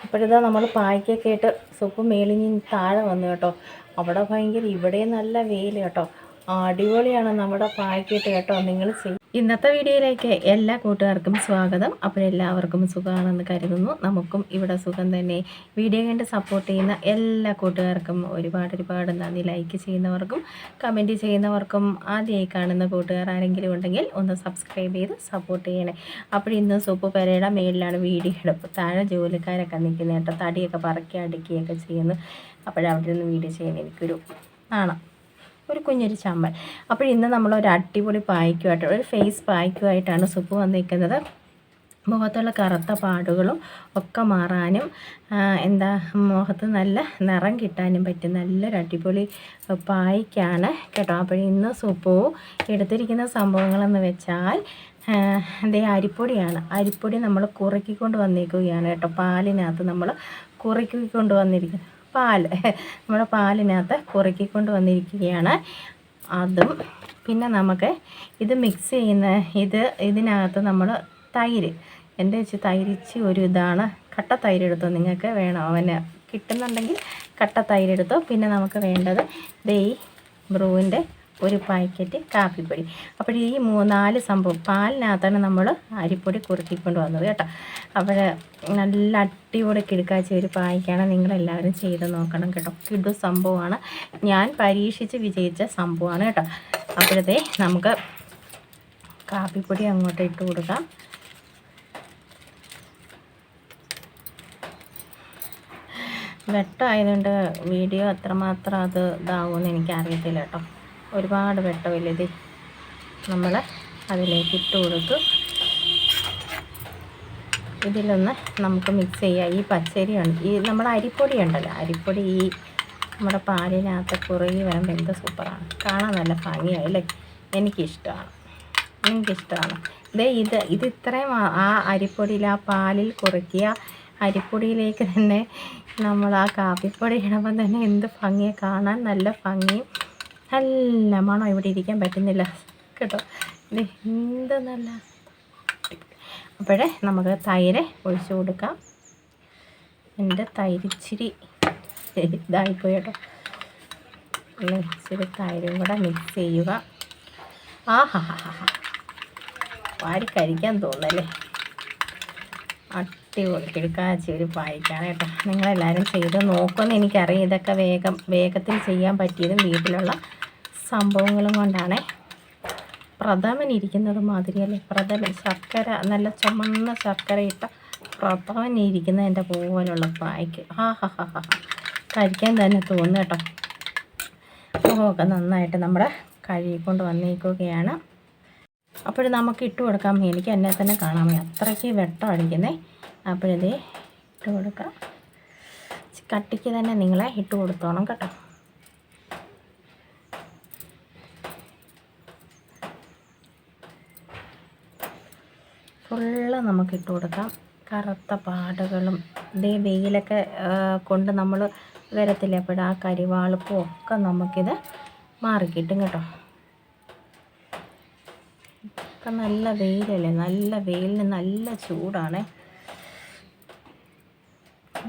അപ്പോഴിതാ നമ്മൾ പായ്ക്കൊക്കെ ഇട്ട് സൂപ്പ് മേളിഞ്ഞ് താഴെ വന്നു കേട്ടോ. അവിടെ ഭയങ്കര ഇവിടെ നല്ല വെയിൽ കേട്ടോ. അടിപൊളിയാണ് നമ്മുടെ പായ്ക്കിട്ട് കേട്ടോ. നിങ്ങൾ ഇന്നത്തെ വീഡിയോയിലേക്ക് എല്ലാ കൂട്ടുകാർക്കും സ്വാഗതം. അപ്പോഴെല്ലാവർക്കും സുഖമാണെന്ന് കരുതുന്നു. നമുക്കും ഇവിടെ സുഖം തന്നെ. വീഡിയോ കണ്ട് സപ്പോർട്ട് ചെയ്യുന്ന എല്ലാ കൂട്ടുകാർക്കും ഒരുപാട് നന്ദി. ലൈക്ക് ചെയ്യുന്നവർക്കും കമൻറ്റ് ചെയ്യുന്നവർക്കും ആദ്യമായി കാണുന്ന കൂട്ടുകാർ ആരെങ്കിലും ഉണ്ടെങ്കിൽ ഒന്ന് സബ്സ്ക്രൈബ് ചെയ്ത് സപ്പോർട്ട് ചെയ്യണേ. അപ്പോൾ ഇന്ന് സൂപ്പ് പെരയുടെ മേളിലാണ് വീഡിയോ എടുപ്പ്. താഴെ ജോലിക്കാരൊക്കെ നിൽക്കുന്നത് കേട്ടോ. തടിയൊക്കെ പറക്കി അടുക്കുകയൊക്കെ ചെയ്യുന്നു. അപ്പോഴവിടെ നിന്ന് വീഡിയോ ചെയ്യാൻ എനിക്കൊരു നാണം, ഒരു കുഞ്ഞൊരു ചമ്മൽ. അപ്പോൾ ഇന്ന് നമ്മളൊരു അടിപൊളി പായ്ക്കുമായിട്ട് ഒരു ഫേസ് പായ്ക്കുമായിട്ടാണ് സൂപ്പ് വന്നിരിക്കുന്നത്. മുഖത്തുള്ള കറുത്ത പാടുകളും ഒക്കെ മാറാനും മുഖത്ത് നല്ല നിറം കിട്ടാനും പറ്റും നല്ലൊരു അടിപൊളി പായ്ക്കാണ് കേട്ടോ. അപ്പോൾ ഇന്ന് സൂപ്പ് എടുത്തിരിക്കുന്ന സംഭവങ്ങളെന്ന് വെച്ചാൽ അരിപ്പൊടിയാണ്. അരിപ്പൊടി നമ്മൾ കുറുക്കിക്കൊണ്ട് വന്നിരിക്കുകയാണ് കേട്ടോ. പാലിനകത്ത് നമ്മൾ കുറുക്കിക്കൊണ്ട് വന്നിരിക്കുന്നത് നമ്മുടെ പാലിനകത്ത് കുറുക്കിക്കൊണ്ട് വന്നിരിക്കുകയാണ്. അതും പിന്നെ നമുക്ക് ഇത് മിക്സ് ചെയ്യുന്ന ഇതിനകത്ത് നമ്മൾ തൈര്, എൻ്റെ വെച്ച് തൈരിച്ച് ഒരു ഇതാണ്. കട്ട തൈര് എടുത്തോ, നിങ്ങൾക്ക് വേണം അവന് കിട്ടുന്നുണ്ടെങ്കിൽ കട്ട തൈര് എടുത്തോ. പിന്നെ നമുക്ക് വേണ്ടത് ഈ ബ്രൂവിൻ്റെ ഒരു പാക്കറ്റ് കാപ്പിപ്പൊടി. അപ്പോൾ ഈ 4 സംഭവം പാലിനകത്താണ് നമ്മൾ അരിപ്പൊടി കുറുക്കിക്കൊണ്ട് വന്നത് കേട്ടോ. അപ്പോൾ നല്ല അടിപൊളി കിടക്കാച്ച ഒരു പായ്ക്കാണ്. നിങ്ങളെല്ലാവരും ചെയ്ത് നോക്കണം കേട്ടോ. കിടു സംഭവമാണ്. ഞാൻ പരീക്ഷിച്ച് വിജയിച്ച സംഭവമാണ് കേട്ടോ. അപ്പോഴത്തെ നമുക്ക് കാപ്പിപ്പൊടി അങ്ങോട്ട് ഇട്ട് കൊടുക്കാം. വെട്ടമായതുകൊണ്ട് വീഡിയോ അത്രമാത്രം അത് ഇതാവുമെന്ന് എനിക്കറിയത്തില്ല കേട്ടോ. ഒരുപാട് വെട്ടമില്ലത് നമ്മൾ അതിലേക്ക് ഇട്ട് കൊടുത്തു. ഇതിലൊന്ന് നമുക്ക് മിക്സ് ചെയ്യാം. ഈ പച്ചരിയുണ്ട്, ഈ നമ്മുടെ അരിപ്പൊടി ഉണ്ടല്ലോ, അരിപ്പൊടി ഈ നമ്മുടെ പാലിനകത്ത് കുറുകി വരുമ്പോൾ എന്ത് സൂപ്പറാണ്. കാണാൻ നല്ല ഭംഗിയായില്ലേ. എനിക്കിഷ്ടമാണ്. ഇത് ഇത്രയും ആ അരിപ്പൊടിയിൽ ആ പാലിൽ കുറുക്കിയ അരിപ്പൊടിയിലേക്ക് തന്നെ നമ്മൾ ആ കാപ്പിപ്പൊടി ഇടുമ്പോൾ തന്നെ എന്ത് ഭംഗിയാണ് കാണാൻ. നല്ല ഭംഗിയും നല്ല മണം. ഇവിടെ ഇരിക്കാൻ പറ്റുന്നില്ല കേട്ടോ. എന്ത് നല്ല. അപ്പോഴേ നമുക്ക് തൈര് ഒഴിച്ചു കൊടുക്കാം. എൻ്റെ തൈര് ഇച്ചിരി ഇതായിപ്പോയി കേട്ടോ. ഇച്ചിരി തൈരും കൂടെ മിക്സ് ചെയ്യുക. വാരി കഴിക്കാൻ തോന്നല്ലേ. അടിപൊളി കിടക്കാച്ച ഒരു പായ്ക്കാണ് കേട്ടോ. നിങ്ങളെല്ലാവരും ചെയ്ത് നോക്കുമെന്ന് എനിക്കറിയാം. ഇതൊക്കെ വേഗത്തിൽ ചെയ്യാൻ പറ്റിയതും വീട്ടിലുള്ള സംഭവങ്ങളും കൊണ്ടാണ്. പ്രഥമൻ ഇരിക്കുന്നത് മാതിരിയല്ലേ. പ്രഥമൻ ശർക്കര, നല്ല ചുമന്ന ശർക്കര ഇട്ട പ്രഥമൻ ഇരിക്കുന്നതിൻ്റെ പോലുള്ള പായ്ക്ക്. കഴിക്കാൻ തന്നെ തോന്നുന്നു കേട്ടോ. മുഖമൊക്കെ നന്നായിട്ട് നമ്മൾ കഴുകിക്കൊണ്ട് വന്നിരിക്കുകയാണ്. അപ്പോൾ നമുക്ക് ഇട്ട് കൊടുക്കാം. എനിക്ക് എന്നെ തന്നെ കാണാൻ വയ്യ, അത്രയ്ക്ക് വെട്ടം അടിക്കുന്നേ. അപ്പോഴിത് ഇട്ട് കൊടുക്കാം. കട്ടിക്ക് തന്നെ നിങ്ങളെ ഇട്ട് കൊടുത്തോണം കേട്ടോ. ഫുള്ള് നമുക്ക് ഇട്ട് കൊടുക്കാം. കറുത്ത പാടുകളും വെയിലൊക്കെ കൊണ്ട് നമ്മൾ വരത്തില്ല. അപ്പോഴും ആ കരിവാളുപ്പും ഒക്കെ നമുക്കിത് മാറിക്കിട്ടും കേട്ടോ. ഇപ്പം നല്ല വെയിലല്ലേ, നല്ല വെയിലിന് നല്ല ചൂടാണ്.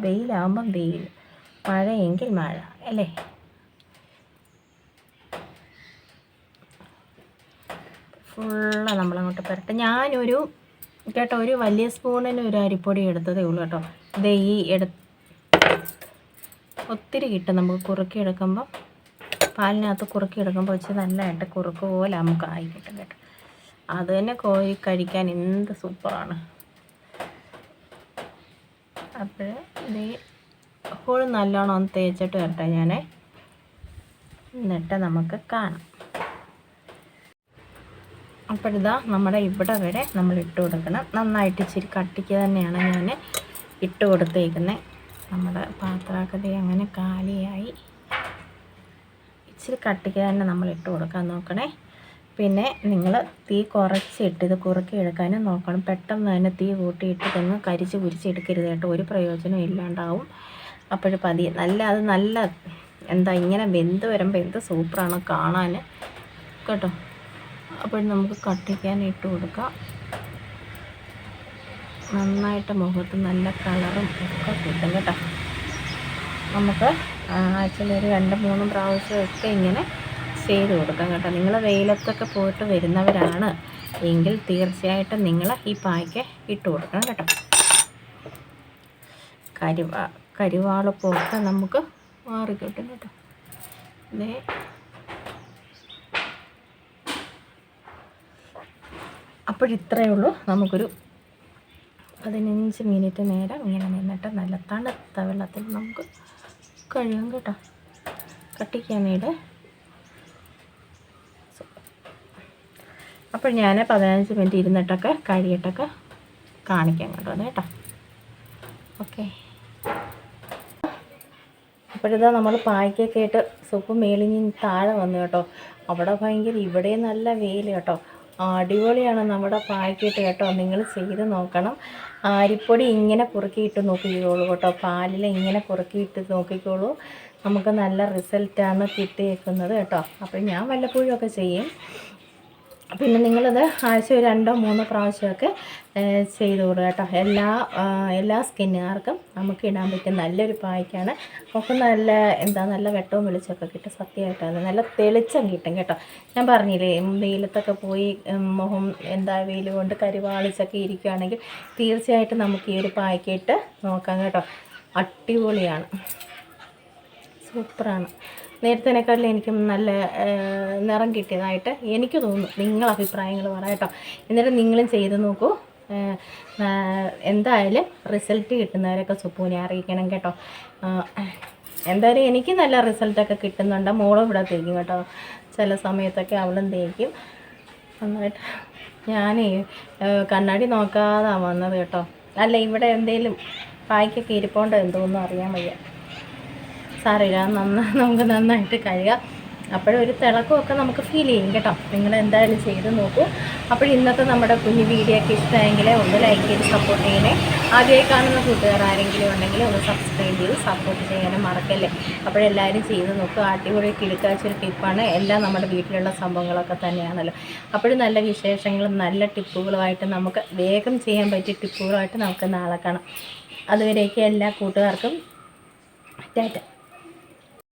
വെയിലാകുമ്പം വെയിൽ, മഴയെങ്കിൽ മഴ അല്ലേ. ഫുള്ള് നമ്മളങ്ങോട്ട് പുരട്ടെ. ഞാനൊരു കേട്ടോ ഒരു വലിയ സ്പൂണിന് ഒരു അരിപ്പൊടി എടുത്തതേ ഉള്ളൂ കേട്ടോ. ഒത്തിരി കിട്ടും നമുക്ക് കുറുക്കിയെടുക്കുമ്പം. പാലിനകത്ത് കുറുക്കിയെടുക്കുമ്പോൾ വെച്ച് നല്ലതായിട്ട് കുറുക്ക് പോലെ നമുക്ക് ആയി കിട്ടും കേട്ടോ. അത് തന്നെ കോരി കഴിക്കാൻ എന്ത് സൂപ്പറാണ്. അപ്പോൾ എപ്പോഴും നല്ലോണം ഒന്ന് തേച്ചിട്ട് വരട്ടെ ഞാൻ, എന്നിട്ട് നമുക്ക് കാണാം. അപ്പോഴിതാ നമ്മുടെ ഇവിടെ വരെ നമ്മൾ ഇട്ട് കൊടുക്കണം. നന്നായിട്ട് ഇച്ചിരി കട്ടിക്ക് തന്നെയാണ് ഞാൻ ഇട്ട് കൊടുത്തേക്കുന്നത്. നമ്മുടെ പാത്രാക്കതി അങ്ങനെ കാലിയായി. ഇച്ചിരി കട്ടിക്ക് തന്നെ നമ്മൾ ഇട്ട് കൊടുക്കാൻ നോക്കണേ. പിന്നെ നിങ്ങൾ തീ കുറച്ചിട്ട് ഇത് കുറുക്കി എടുക്കാനും നോക്കണം. പെട്ടെന്ന് തന്നെ തീ കൂട്ടിയിട്ട് ഇതൊന്ന് കരിച്ച് കുരിച്ചെടുക്കരുത് കേട്ടോ. ഒരു പ്രയോജനം ഇല്ലാണ്ടാവും. അപ്പോഴും പതിയെ നല്ല ഇങ്ങനെ വെന്ത് വരുമ്പോൾ എന്ത് സൂപ്പറാണ് കാണാൻ കേട്ടോ. അപ്പോൾ നമുക്ക് കട്ടിക്കാൻ ഇട്ട് കൊടുക്കാം. നന്നായിട്ട് മുഖത്ത് നല്ല കളറും ഒക്കെ കിട്ടും കേട്ടോ. നമുക്ക് ആഴ്ചയിൽ ഒരു 2-3 പ്രാവശ്യമൊക്കെ ഇങ്ങനെ ചെയ്ത് കൊടുക്കാം കേട്ടോ. നിങ്ങൾ വെയിലത്തൊക്കെ പോയിട്ട് വരുന്നവരാണ് എങ്കിൽ തീർച്ചയായിട്ടും നിങ്ങൾ ഈ പായ്ക്ക് ഇട്ട് കൊടുക്കണം കേട്ടോ. കരിവാളപ്പൊക്കെ നമുക്ക് മാറിക്കിട്ടും കേട്ടോ. ഇതേ അപ്പോഴിത്രയേ ഉള്ളൂ. നമുക്കൊരു 15 മിനിറ്റ് നേരം ഇങ്ങനെ നിന്നിട്ട് നല്ല തണുത്ത വെള്ളത്തിൽ നമുക്ക് കഴുകാം കേട്ടോ. കട്ടിക്കാനീട് അപ്പോൾ ഞാൻ 15 മിനിറ്റ് ഇരുന്നിട്ടൊക്കെ കഴുകിയിട്ടൊക്കെ കാണിക്കാം കേട്ടോ. ഓക്കെ, അപ്പോഴിതാ നമ്മൾ പായ്ക്കൊക്കെ ഇട്ട് സൂപ്പ് മേളിഞ്ഞ് താഴെ വന്നു കേട്ടോ. അവിടെ ഭയങ്കര, ഇവിടെ നല്ല വെയിൽ കേട്ടോ. അടിപൊളിയാണ് നമ്മുടെ പായ്ക്കിട്ട് കേട്ടോ. നിങ്ങൾ ചെയ്ത് നോക്കണം. അരിപ്പൊടി ഇങ്ങനെ കുറുക്കിയിട്ട് നോക്കിക്കോളൂ കേട്ടോ. പാലിൽ ഇങ്ങനെ കുറുക്കിയിട്ട് നോക്കിക്കോളൂ. നമുക്ക് നല്ല റിസൾട്ടാണ് കിട്ടിയേക്കുന്നത് കേട്ടോ. അപ്പോൾ ഞാൻ വല്ലപ്പോഴും ഒക്കെ ചെയ്യും. പിന്നെ നിങ്ങളത് ആഴ്ച 2-3 പ്രാവശ്യമൊക്കെ ചെയ്ത് കൊടുക്കുക കേട്ടോ. എല്ലാ സ്കിന്നുകാർക്കും നമുക്ക് ഇടാൻ പറ്റും നല്ലൊരു പായ്ക്കാണ്. നമുക്ക് നല്ല വെട്ടവും വെളിച്ചമൊക്കെ കിട്ടും. സത്യമായിട്ടാണ് നല്ല തെളിച്ചം കിട്ടും കേട്ടോ. ഞാൻ പറഞ്ഞില്ലേ, വെയിലത്തൊക്കെ പോയി മുഖം വെയിൽ കൊണ്ട് കരിവാളിച്ചൊക്കെ ഇരിക്കുകയാണെങ്കിൽ തീർച്ചയായിട്ടും നമുക്ക് ഈ ഒരു പായ്ക്കിട്ട് നോക്കാം കേട്ടോ. അടിപൊളിയാണ്, സൂപ്പറാണ്. നേരത്തേക്കാട്ടിൽ എനിക്കും നല്ല നിറം കിട്ടിയതായിട്ട് എനിക്ക് തോന്നുന്നു. നിങ്ങൾ അഭിപ്രായങ്ങൾ പറ കേട്ടോ. എന്നിട്ട് നിങ്ങളും ചെയ്ത് നോക്കൂ. എന്തായാലും റിസൾട്ട് കിട്ടുന്നവരൊക്കെ സുപ്പൂനെ അറിയിക്കണം കേട്ടോ. എന്തായാലും എനിക്ക് നല്ല റിസൾട്ടൊക്കെ കിട്ടുന്നുണ്ട്. മോളും ഇവിടെ തേക്കും കേട്ടോ. ചില സമയത്തൊക്കെ അവളും തേക്കും നന്നായിട്ട്. ഞാൻ കണ്ണാടി നോക്കാതാണ് വന്നത് കേട്ടോ. അല്ല, ഇവിടെ എന്തെങ്കിലും പായ്ക്കൊക്കെ ഇരിപ്പോണ്ടോ എന്തോന്നും അറിയാൻ വയ്യ. സാറില്ല, നമുക്ക് നന്നായിട്ട് കഴുകാം. അപ്പോഴൊരു തിളക്കമൊക്കെ നമുക്ക് ഫീൽ ചെയ്യും കേട്ടോ. നിങ്ങൾ എന്തായാലും ചെയ്ത് നോക്കൂ. അപ്പോൾ ഇന്നത്തെ നമ്മുടെ കുഞ്ഞു വീഡിയോ ഒക്കെ ഇഷ്ടമായെങ്കിൽ ഒന്ന് ലൈക്ക് ചെയ്ത് സപ്പോർട്ട് ചെയ്യണേ. ആദ്യമായി കാണുന്ന കൂട്ടുകാർ ആരെങ്കിലും ഉണ്ടെങ്കിൽ ഒന്ന് സബ്സ്ക്രൈബ് ചെയ്ത് സപ്പോർട്ട് ചെയ്യാനും മറക്കല്ലേ. അപ്പോഴെല്ലാവരും ചെയ്ത് നോക്കുക. അടിപൊളി കിടക്കാച്ചൊരു ടിപ്പാണ്. എല്ലാം നമ്മുടെ വീട്ടിലുള്ള സംഭവങ്ങളൊക്കെ തന്നെയാണല്ലോ. അപ്പോഴും നല്ല വിശേഷങ്ങളും നല്ല ടിപ്പുകളുമായിട്ട് നമുക്ക് വേഗം ചെയ്യാൻ പറ്റിയ ടിപ്പുകളുമായിട്ട് നമുക്ക് നാളെ കാണാം. അതുവരേക്കും എല്ലാ കൂട്ടുകാർക്കും ടാറ്റ.